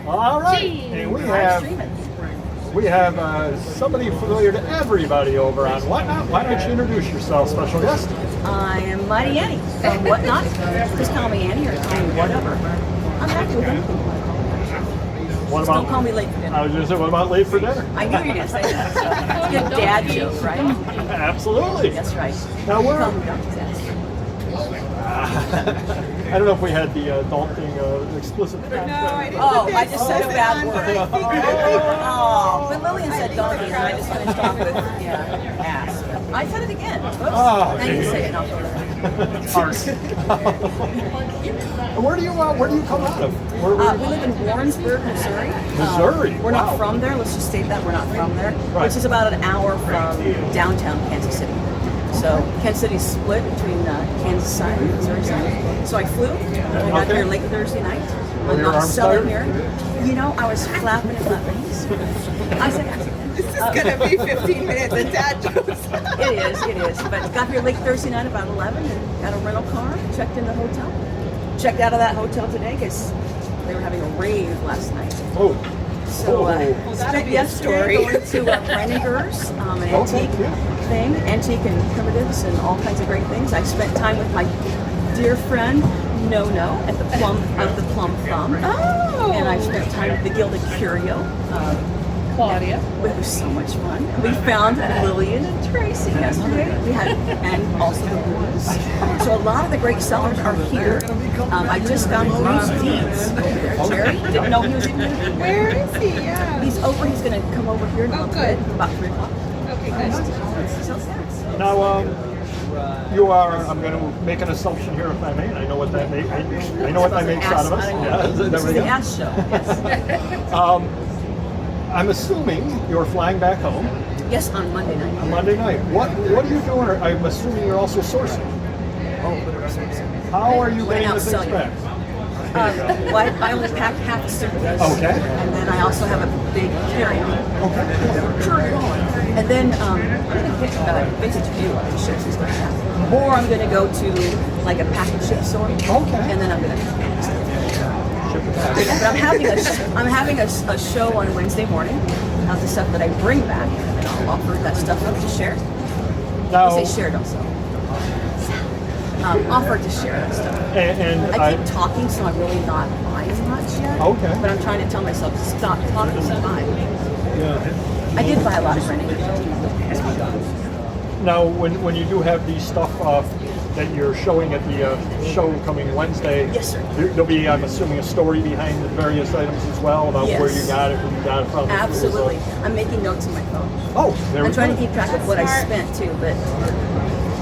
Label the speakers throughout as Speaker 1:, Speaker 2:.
Speaker 1: All right. And we have somebody familiar to everybody over on Whatnot. Why don't you introduce yourself, special guest?
Speaker 2: I am Mighty Annie from Whatnot. Just call me Annie or call me whatever. I'm happy with anything. Just don't call me late for dinner.
Speaker 1: I was going to say, what about late for dinner?
Speaker 2: I knew you were going to say that. It's a good dad joke, right?
Speaker 1: Absolutely.
Speaker 2: That's right.
Speaker 1: Now we're...
Speaker 2: Call me Dr. Tess.
Speaker 1: I don't know if we had the adulting explicit.
Speaker 3: No, I didn't.
Speaker 2: Oh, I just said a bad word. Oh, but Lillian said donkey, and I just finished off with ass. I said it again. Oops.
Speaker 1: Oh,
Speaker 2: I didn't say it. I'll
Speaker 1: Where do you come out of?
Speaker 2: we live in Warrensburg, Missouri.
Speaker 1: Missouri.
Speaker 2: We're
Speaker 1: Wow.
Speaker 2: not from there. Let's just state that we're not from there,
Speaker 1: Right.
Speaker 2: which is about an hour from downtown Kansas City. So Kansas City's split between Kansas side and Missouri side. So I flew. I got here late Thursday night. I'm
Speaker 1: your
Speaker 2: not
Speaker 1: arms
Speaker 2: selling
Speaker 1: tired?
Speaker 2: here. You know, I was flapping. I said,
Speaker 3: This is gonna be 15 minutes of dad jokes.
Speaker 2: it is. But got here late Thursday night about 11 and got a rental car, checked in the hotel. Checked out of that hotel today because they were having a rave last night.
Speaker 1: Oh.
Speaker 2: So spent yesterday going to Brenninger's, an antique thing, antique and primitives and all kinds of great things. I spent time with my dear friend No at the Plum Thumb.
Speaker 3: Oh.
Speaker 2: And I spent time with the Gilded Curio.
Speaker 3: Claudia.
Speaker 2: It was so much fun. We found Lillian and Tracy yesterday. And also the Blues. So a lot of the great sellers are here. I just got Bruce Deeds over there. Jerry didn't know he was even here.
Speaker 3: Where is he? Yeah.
Speaker 2: He's over. He's going to come over here in a little bit, about 3 o'clock.
Speaker 3: Okay, good.
Speaker 2: So thanks.
Speaker 1: Now, you are. I'm going to make an assumption here, if I may. And I know what that makes. I know what that makes out of us.
Speaker 2: This is the ass show. Yes.
Speaker 1: I'm assuming you're flying back home
Speaker 2: Yes, on Monday night.
Speaker 1: on Monday night. What are you doing? I'm assuming you're also sourcing. How are you
Speaker 2: Went
Speaker 1: getting
Speaker 2: out
Speaker 1: the things
Speaker 2: selling.
Speaker 1: back?
Speaker 2: Well, I only packed half a suitcase.
Speaker 1: Okay.
Speaker 2: And then I also have a big carry-on. And then I'm going to pick BCW Life ships like that. Or I'm going to go to like a pack and ship store.
Speaker 1: Okay.
Speaker 2: And then I'm going to. But I'm having a show on Wednesday morning of the stuff that I bring back, and I'll offer that stuff up to share.
Speaker 1: Now,
Speaker 2: I say share, don't sell. Offer to share that stuff.
Speaker 1: and
Speaker 2: I keep talking, so I'm really not buying much yet.
Speaker 1: Okay.
Speaker 2: But I'm trying to tell myself to stop talking and buy. I did buy a lot of printing.
Speaker 1: Now, when you do have these stuff that you're showing at the show coming Wednesday,
Speaker 2: Yes, sir.
Speaker 1: There'll be, I'm assuming, a story behind the various items as well about where you got it, who you got it from.
Speaker 2: Absolutely. I'm making notes on my phone.
Speaker 1: Oh, there we
Speaker 2: I'm
Speaker 1: go.
Speaker 2: trying to keep track of what I spent too, but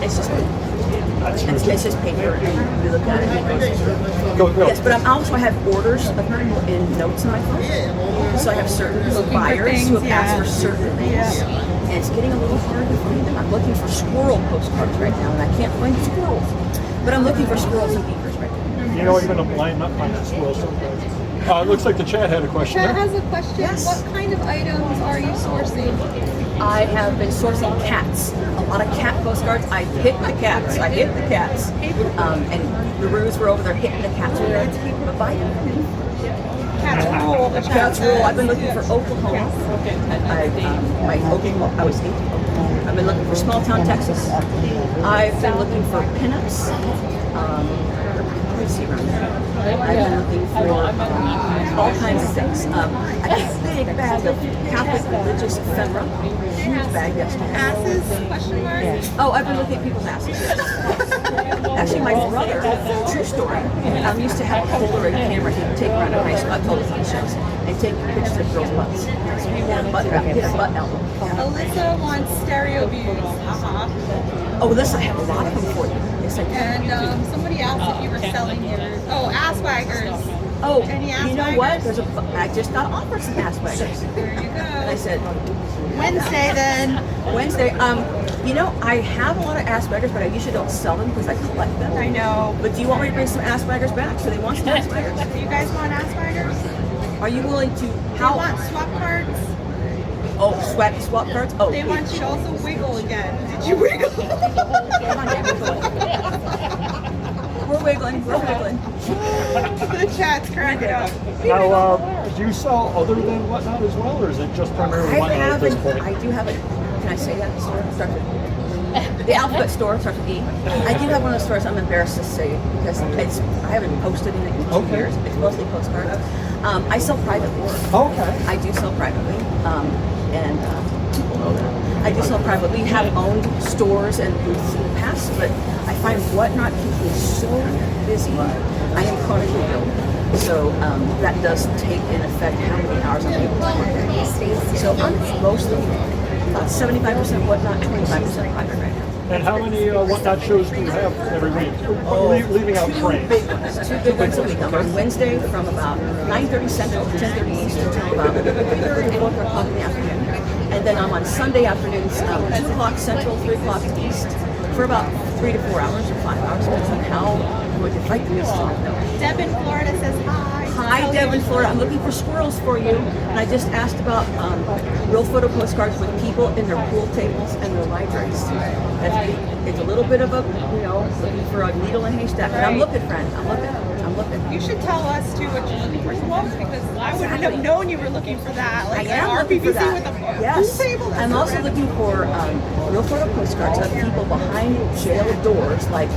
Speaker 2: it's just it's just paper. We look at it.
Speaker 1: Go.
Speaker 2: Yes, but I have orders of people in notes on my phone. So I have certain buyers who have asked for certain things. And it's getting a little hard to find them. I'm looking for squirrel postcards right now, and I can't find squirrels. But I'm looking for squirrels and beavers right now.
Speaker 1: You know, even a blind nut finds a squirrel sometimes. It looks like the chat had a question
Speaker 4: Chat
Speaker 1: there.
Speaker 4: has a question.
Speaker 2: Yes.
Speaker 4: What kind of items are you sourcing?
Speaker 2: I have been sourcing cats. A lot of cat postcards. I hit the cats. And the Roos were over there hitting the cats with their bite.
Speaker 4: Cats rule. The
Speaker 2: Cats rule. I've been looking for Oklahoma. I was 8. I've been looking for small town Texas. I've been looking for pinups. Let me see around there. I've been looking for all kinds of things. I got a big bag of Catholic religious ephemera. Huge bag yesterday.
Speaker 4: Asses? Question mark.
Speaker 2: Oh, I've been looking at people's asses. Yes. Actually, my brother, true story, used to have a Polaroid camera he'd take around in high school. I told his on shows and take pictures of girls' butts. His butt album.
Speaker 4: Alyssa wants stereo views.
Speaker 2: Oh, listen, I have a lot of them for you. Yes, I do.
Speaker 4: And somebody asked if you were selling yours. Oh, ass waggers.
Speaker 2: Oh,
Speaker 4: Any ass
Speaker 2: you know what?
Speaker 4: waggers?
Speaker 2: I just got offered some ass waggers.
Speaker 4: There you
Speaker 2: And I
Speaker 4: go.
Speaker 2: said,
Speaker 4: Wednesday then.
Speaker 2: Wednesday, you know, I have a lot of ass waggers, but I usually don't sell them because I collect them.
Speaker 4: I know.
Speaker 2: But do you want me to bring some ass waggers back? So they want some ass waggers.
Speaker 4: Do you guys want ass waggers?
Speaker 2: Are you willing to,
Speaker 4: They
Speaker 2: how?
Speaker 4: want swap cards.
Speaker 2: Oh, swap cards? Oh,
Speaker 4: They want you to also wiggle again. Did you wiggle?
Speaker 2: Come on, Dan, we're We're wiggling. We're wiggling.
Speaker 3: The chat's cracking up.
Speaker 1: Now, do you sell other than Whatnot as well, or is it just primarily Whatnot at this point?
Speaker 2: I do have it. Can I say that store? Starts with the alphabet store starts with E. I do have one of those stores. I'm embarrassed to say because I haven't posted in it in 2 years. It's mostly postcards. I sell privately.
Speaker 1: Okay.
Speaker 2: I do sell privately, and people know that. I do sell privately. We have owned stores and booths in the past, but I find Whatnot keeps me so busy. I am chronically ill, so that does take in effect how many hours I'm able to work. So I'm mostly about 75% Whatnot, 25% private right now.
Speaker 1: And how many Whatnot shows do you have every week? Leaving out trains.
Speaker 2: Two big ones a week. On Wednesday from about 9:30 Central, 10:30 Eastern until about 3:30 or 4 o'clock in the afternoon. And then I'm on Sunday afternoons, 2 o'clock Central, 3 o'clock East, for about 3 to 4 hours or 5 hours, depends on how would you like the music.
Speaker 4: Deb in Florida says hi.
Speaker 2: Hi, Deb in Florida. I'm looking for squirrels for you. And I just asked about real photo postcards with people in their pool tables and their libraries. It's a little bit of a, looking for a needle in a haystack. But I'm looking, friend. I'm looking.
Speaker 3: You should tell us too what you're looking for, because I wouldn't have known you were looking for that. Like
Speaker 2: I am looking for
Speaker 3: RPBC
Speaker 2: that.
Speaker 3: with a
Speaker 2: Yes.
Speaker 3: pool table.
Speaker 2: I'm also looking for real photo postcards of people behind jail doors, like,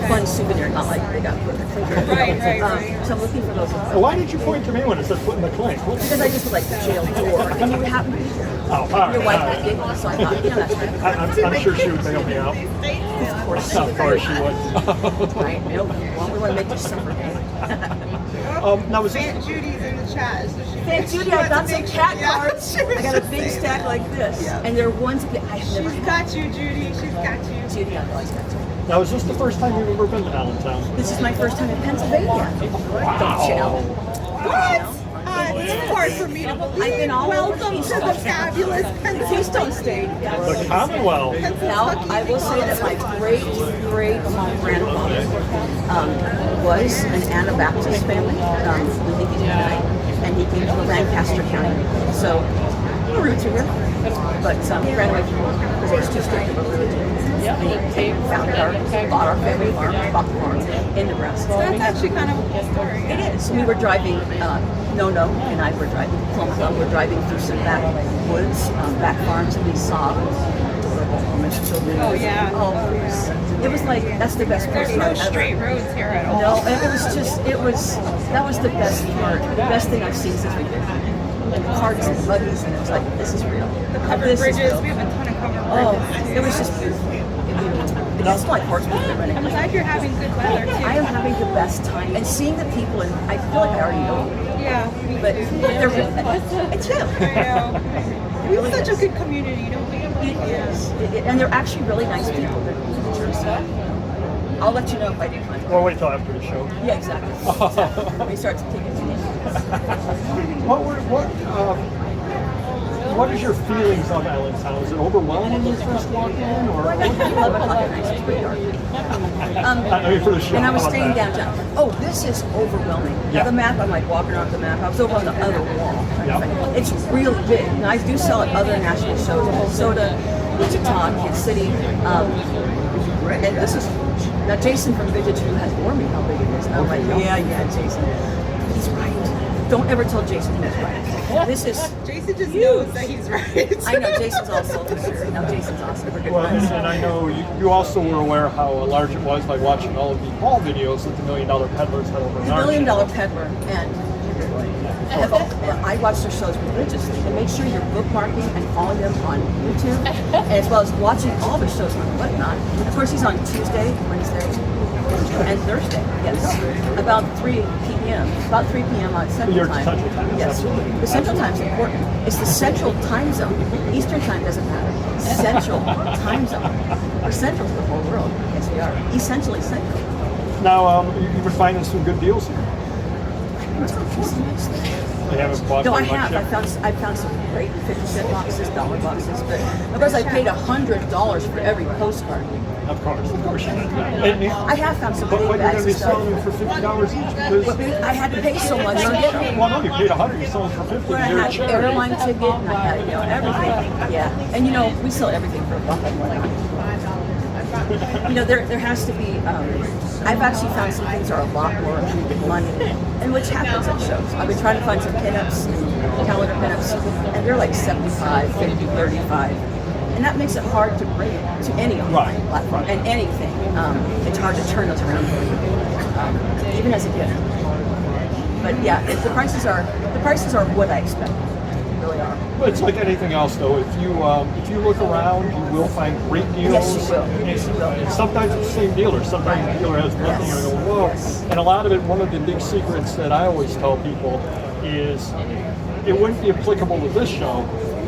Speaker 2: fun souvenir, not like they got put in the clink.
Speaker 3: Right.
Speaker 2: So I'm looking for those.
Speaker 1: Why did you point to me when it said put in the clink?
Speaker 2: Because I just put like the jail door, and you would happen to be there.
Speaker 1: Oh, all right.
Speaker 2: Your wife had giggles, so I thought, that's right.
Speaker 1: I'm sure she would bail me out.
Speaker 2: Of course,
Speaker 1: Of course she would.
Speaker 2: right? Nope. Well, we want to make you suffer.
Speaker 1: Now, is
Speaker 3: Aunt
Speaker 1: this,
Speaker 3: Judy's in the chat. So she
Speaker 2: Thank Judy, I got some cat cards.
Speaker 3: She was
Speaker 2: I got a
Speaker 3: just
Speaker 2: big
Speaker 3: saying
Speaker 2: stack like this,
Speaker 3: Yeah.
Speaker 2: and they're ones that I've never
Speaker 3: She's
Speaker 2: had.
Speaker 3: got you, Judy. She's got you.
Speaker 2: Judy, I've always got some.
Speaker 1: now, is this the first time you've ever been to Allentown?
Speaker 2: This is my first time in Pennsylvania. Don't you know?
Speaker 3: What? It's hard for me to believe.
Speaker 2: I've been all over
Speaker 3: Welcome to
Speaker 2: Keystone.
Speaker 3: the fabulous
Speaker 2: Keystone State.
Speaker 1: The Commonwealth.
Speaker 2: Now, I will say that my great grandfather was an Anabaptist family. We think he's tonight, and he came from Lancaster County. So, the roots are here. But he ran away from home because it was too strict of a religion. And he bought our family farm, bought the farm in Nebraska.
Speaker 3: That's actually kind of a cool story.
Speaker 2: It is. We were driving, No and I were driving, we're driving through some backwoods, back farms, and we saw adorable Amish children.
Speaker 3: Oh, yeah.
Speaker 2: It was like, that's the best part.
Speaker 3: There's no straight roads here at all.
Speaker 2: No, and that was the best part, the best thing I've seen since we've been here. And the carts and buggies, and it was like, this is real.
Speaker 3: The covered
Speaker 2: This is
Speaker 3: bridges.
Speaker 2: real.
Speaker 3: We have a ton of covered
Speaker 2: Oh,
Speaker 3: bridges.
Speaker 2: it was just beautiful. It's like horseback riding.
Speaker 3: I'm glad you're having good weather too.
Speaker 2: I am having the best time, and seeing the people, and I feel like I already know them.
Speaker 3: Yeah.
Speaker 2: But they're really, it's him.
Speaker 3: I know. We have such a good community, don't we?
Speaker 2: Yes. And they're actually really nice people. They're teachers. I'll let you know if I do find
Speaker 1: We'll wait till after the show.
Speaker 2: Yeah, exactly. When he starts taking it.
Speaker 1: What is your feelings of Allentown? Is it overwhelming when you first walk in, or?
Speaker 2: I got here at 11 o'clock at night, it's pretty dark.
Speaker 1: I mean, for the show.
Speaker 2: And I was
Speaker 1: how about
Speaker 2: staying
Speaker 1: that?
Speaker 2: downtown. Oh, this is overwhelming.
Speaker 1: Yeah.
Speaker 2: The map, I'm like walking around the map. I was over on the other wall.
Speaker 1: Yep.
Speaker 2: It's really big. And I do sell at other national shows in Minnesota, Wichita, Kansas City. And this is, now Jason from Vintage Who has warned me how big it is. And I'm like, yeah, Jason. He's right. Don't ever tell Jason he's right. This is
Speaker 3: Jason just
Speaker 2: huge.
Speaker 3: knows that he's right.
Speaker 2: I know, Jason's also considered. Now Jason's awesome. We're good
Speaker 1: Well,
Speaker 2: friends.
Speaker 1: and I know you also were aware how large it was by watching all of the haul videos that the $1 Million Peddlers had over in
Speaker 2: The
Speaker 1: our
Speaker 2: $1 Million
Speaker 1: channel.
Speaker 2: Peddler and I watch their shows religiously, and make sure you're bookmarking and following them on YouTube, as well as watching all the shows on Whatnot. Of course, he's on Tuesday, Wednesday, and Thursday. Yes, about 3 p.m. About 3 p.m. on Central
Speaker 1: Your
Speaker 2: Time.
Speaker 1: Central Time,
Speaker 2: Yes,
Speaker 1: absolutely.
Speaker 2: the Central Time is important. It's the Central Time Zone. Eastern Time doesn't matter. Central Time Zone. We're central to the whole world. Yes, we are. Essentially central.
Speaker 1: Now, you've been finding some good deals here. They haven't bought
Speaker 2: No, I
Speaker 1: very much
Speaker 2: have.
Speaker 1: yet.
Speaker 2: I found some great 50-cent boxes, dollar boxes, but of course I paid $100 for every postcard.
Speaker 1: Of course you did that. And,
Speaker 2: I have found some
Speaker 1: but
Speaker 2: big
Speaker 1: you're going
Speaker 2: bags
Speaker 1: to be
Speaker 2: of stuff.
Speaker 1: selling them for $50 each because.
Speaker 2: I had to pay so much to get them.
Speaker 1: Well, no, you paid $100. You sold them for $50.
Speaker 2: When I
Speaker 1: You're a
Speaker 2: had
Speaker 1: charity.
Speaker 2: airline ticket, and I had everything. Yeah, and we sell everything for a buck. You know, there has to be. I've actually found some things are a lot more money, and which happens at shows. I've been trying to find some pinups, calendar pinups, and they're like 75, 50, 35. And that makes it hard to bring it to any online platform and anything. It's hard to turn those around for you, even as a gift. But yeah, the prices are what I expect. They really are.
Speaker 1: But it's like anything else, though. If you look around, you will find great deals.
Speaker 2: Yes, you will. Yes, you will.
Speaker 1: And sometimes it's the same dealer. Sometimes the dealer has nothing.
Speaker 2: Yes.
Speaker 1: And I go, whoa.
Speaker 2: Yes.
Speaker 1: And a lot of it, one of the big secrets that I always tell people is it wouldn't be applicable to this show,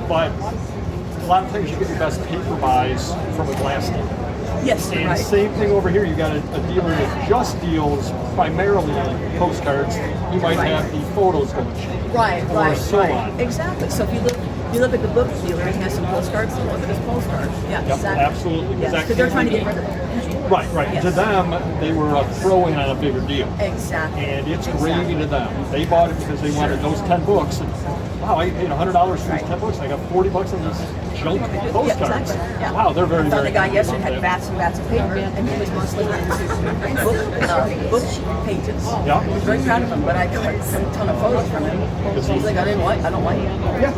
Speaker 1: but a lot of times you get your best paper buys from a glass dealer.
Speaker 2: Yes,
Speaker 1: And
Speaker 2: right.
Speaker 1: same thing over here. You got a dealer that just deals primarily on postcards. You might have the photos going cheap.
Speaker 2: Right,
Speaker 1: or
Speaker 2: right,
Speaker 1: so
Speaker 2: right.
Speaker 1: on.
Speaker 2: Exactly. So if you look at the book dealer, he has some postcards. Look at his postcards. Yeah,
Speaker 1: Yep,
Speaker 2: exactly.
Speaker 1: absolutely.
Speaker 2: Yes,
Speaker 1: That
Speaker 2: because they're
Speaker 1: can
Speaker 2: trying to
Speaker 1: be-
Speaker 2: get rid of it.
Speaker 1: Right, right.
Speaker 2: Yes.
Speaker 1: To them, they were throwing on a bigger deal.
Speaker 2: Exactly.
Speaker 1: And it's gravy to them. They bought it because they wanted those 10 books. And wow, I paid $100 for these 10 books. And I got $40 on these junk postcards.
Speaker 2: Yeah, exactly. Yeah.
Speaker 1: Wow, they're very,
Speaker 2: I found
Speaker 1: very
Speaker 2: a guy
Speaker 1: happy
Speaker 2: yesterday
Speaker 1: about
Speaker 2: had
Speaker 1: that.
Speaker 2: vats and vats of paper, and he was mostly into book pages.
Speaker 1: Yeah.
Speaker 2: I was very proud of him, but I got a ton of photos from him. He's like, I don't like it.
Speaker 1: Yeah,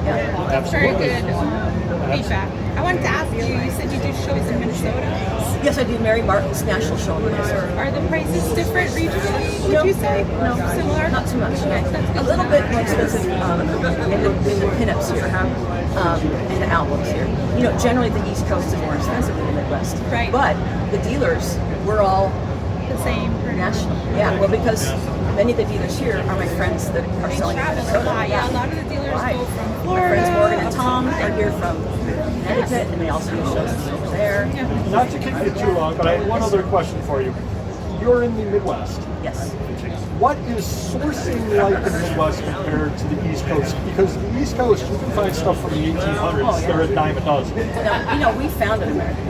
Speaker 3: That's very
Speaker 1: absolutely.
Speaker 3: good feedback. I wanted to ask you, you said you do shows in Minnesota.
Speaker 2: Yes, I do Mary Martin's National Show in Minnesota.
Speaker 3: Are the prices different regionally, would you say?
Speaker 2: No,
Speaker 3: Similar?
Speaker 2: not too much.
Speaker 3: Okay, that's good.
Speaker 2: A little bit more expensive in the pinups here, and the albums here. You know, generally the East Coast is more expensive than the Midwest.
Speaker 3: Right.
Speaker 2: But the dealers, we're all
Speaker 3: The same.
Speaker 2: national. Yeah, well, because many of the dealers here are my friends that are
Speaker 3: They
Speaker 2: selling in
Speaker 3: travel a
Speaker 2: Minnesota.
Speaker 3: lot. Yeah, a lot of the dealers
Speaker 2: Right.
Speaker 3: go from
Speaker 2: My
Speaker 3: Florida.
Speaker 2: friends Morgan and Tom are here from Connecticut, and they also do shows over there.
Speaker 3: Yeah.
Speaker 1: Not to keep you too long, but I have one other question for you. You're in the Midwest.
Speaker 2: Yes.
Speaker 1: What is sourcing like in the Midwest compared to the East Coast? Because the East Coast, you can find stuff from the 1800s.
Speaker 2: Oh, yeah.
Speaker 1: They're a dime a dozen.
Speaker 2: Now, you know, we founded America.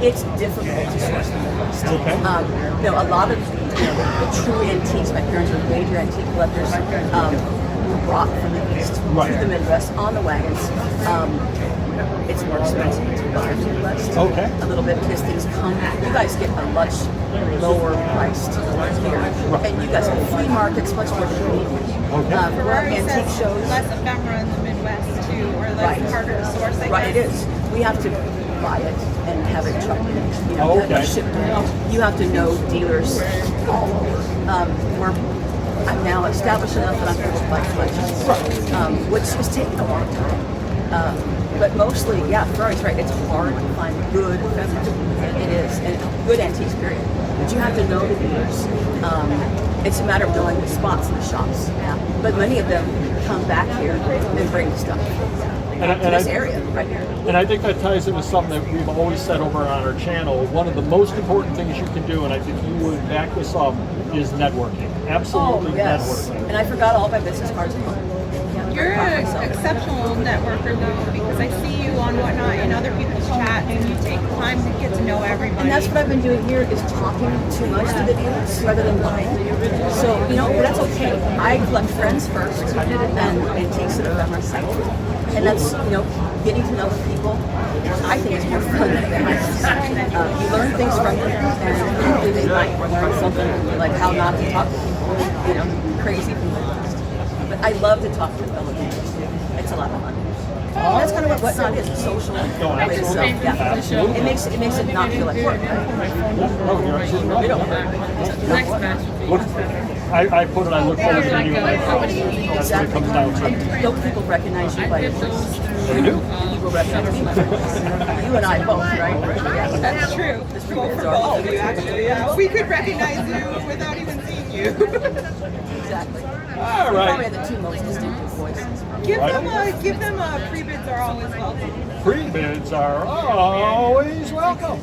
Speaker 2: It's difficult to source in the Midwest.
Speaker 1: Okay.
Speaker 2: You know, a lot of the true antiques, my parents were major antique collectors, were brought from the East
Speaker 1: Right.
Speaker 2: to the Midwest on the wagons. It's more expensive to buy in the Midwest.
Speaker 1: Okay.
Speaker 2: A little bit because things come. You guys get a much lower priced here. And you guys have flea markets, much more convenient.
Speaker 1: Okay.
Speaker 2: For our
Speaker 3: Rory
Speaker 2: antique
Speaker 3: says
Speaker 2: shows.
Speaker 3: less ephemera in the Midwest too, or less
Speaker 2: Right.
Speaker 3: harder to source. I
Speaker 2: Right, it
Speaker 3: guess.
Speaker 2: is. We have to buy it and have it trucked in. You know,
Speaker 1: Oh,
Speaker 2: have it
Speaker 1: okay.
Speaker 2: shipped in. You have to know dealers all over. I'm now established enough that I'm able to buy collections, which is taking a long time. But mostly, yeah, Ferrari's right. It's hard to find good ephemera. It is, and good antiques, period. But you have to know the dealers. It's a matter of knowing the spots in the shops. Yeah. But many of them come back here and bring stuff to this area right here.
Speaker 1: And I think that ties into something that we've always said over on our channel. One of the most important things you can do, and I think you would back this up, is networking. Absolutely
Speaker 2: Oh, yes.
Speaker 1: networking.
Speaker 2: And I forgot all my business cards at home. Yeah, I'm
Speaker 3: You're
Speaker 2: very proud of
Speaker 3: an
Speaker 2: myself.
Speaker 3: exceptional networker though, because I see you on Whatnot in other people's chats, and you take time to get to know everybody.
Speaker 2: And that's what I've been doing here is talking too much to the dealers rather than lying. So, you know, but that's okay. I collect friends first and antiques and ephemera second. And that's, you know, getting to know the people, I think is more fun than anything else. You learn things from them, and hopefully they might learn something like how not to talk to people, you know, crazy people. But I love to talk to fellow dealers. It's a lot of fun. That's kind of what Whatnot is, a social way to sell. Yeah. It makes it not feel like work, right?
Speaker 1: No, you're absolutely right.
Speaker 2: We don't work.
Speaker 1: Look, I put it, I look forward to meeting with my friends. That's what it comes down to.
Speaker 2: And don't people recognize you by your voice?
Speaker 1: They do.
Speaker 2: People recognize me by my voice. You and I both, right? Yeah.
Speaker 3: That's true.
Speaker 2: This
Speaker 3: Well,
Speaker 2: is
Speaker 3: for
Speaker 2: our-
Speaker 3: both of you, actually. Yeah. We could recognize you without even seeing you.
Speaker 2: Exactly.
Speaker 1: All
Speaker 2: You
Speaker 1: right.
Speaker 2: probably have the two most distinctive voices.
Speaker 3: Give them a pre-bids are always welcome.
Speaker 1: Pre-bids are always welcome.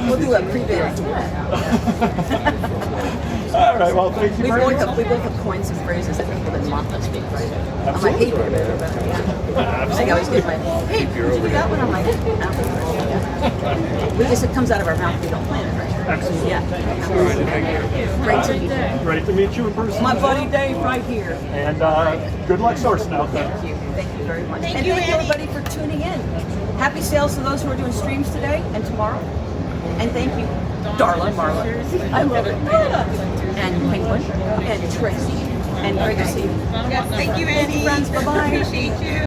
Speaker 2: We'll do a pre-bid.
Speaker 1: All right, well, thank you
Speaker 2: We
Speaker 1: very
Speaker 2: both
Speaker 1: much.
Speaker 2: have coined some phrases that people didn't want us to speak, right? I'm like, hey,
Speaker 1: Absolutely.
Speaker 2: I always get my, hey, did you do that one? I'm like, yeah. We just, it comes out of our mouth, we don't plan it, right?
Speaker 1: Absolutely.
Speaker 2: Yeah. Great to meet you.
Speaker 1: Great to meet you in person.
Speaker 2: My buddy Dave right here.
Speaker 1: And good luck sourcing out there.
Speaker 2: Thank you. Thank you very much.
Speaker 4: Thank
Speaker 2: and
Speaker 4: you,
Speaker 2: thank you
Speaker 4: Annie.
Speaker 2: everybody for tuning in. Happy sales to those who are doing streams today and tomorrow. And thank you, Darla, Marla. I love it. And Penguin, and Tracy, and great to see you.
Speaker 4: Yes, thank you, Annie.
Speaker 2: Friends, bye-bye.
Speaker 4: Appreciate you.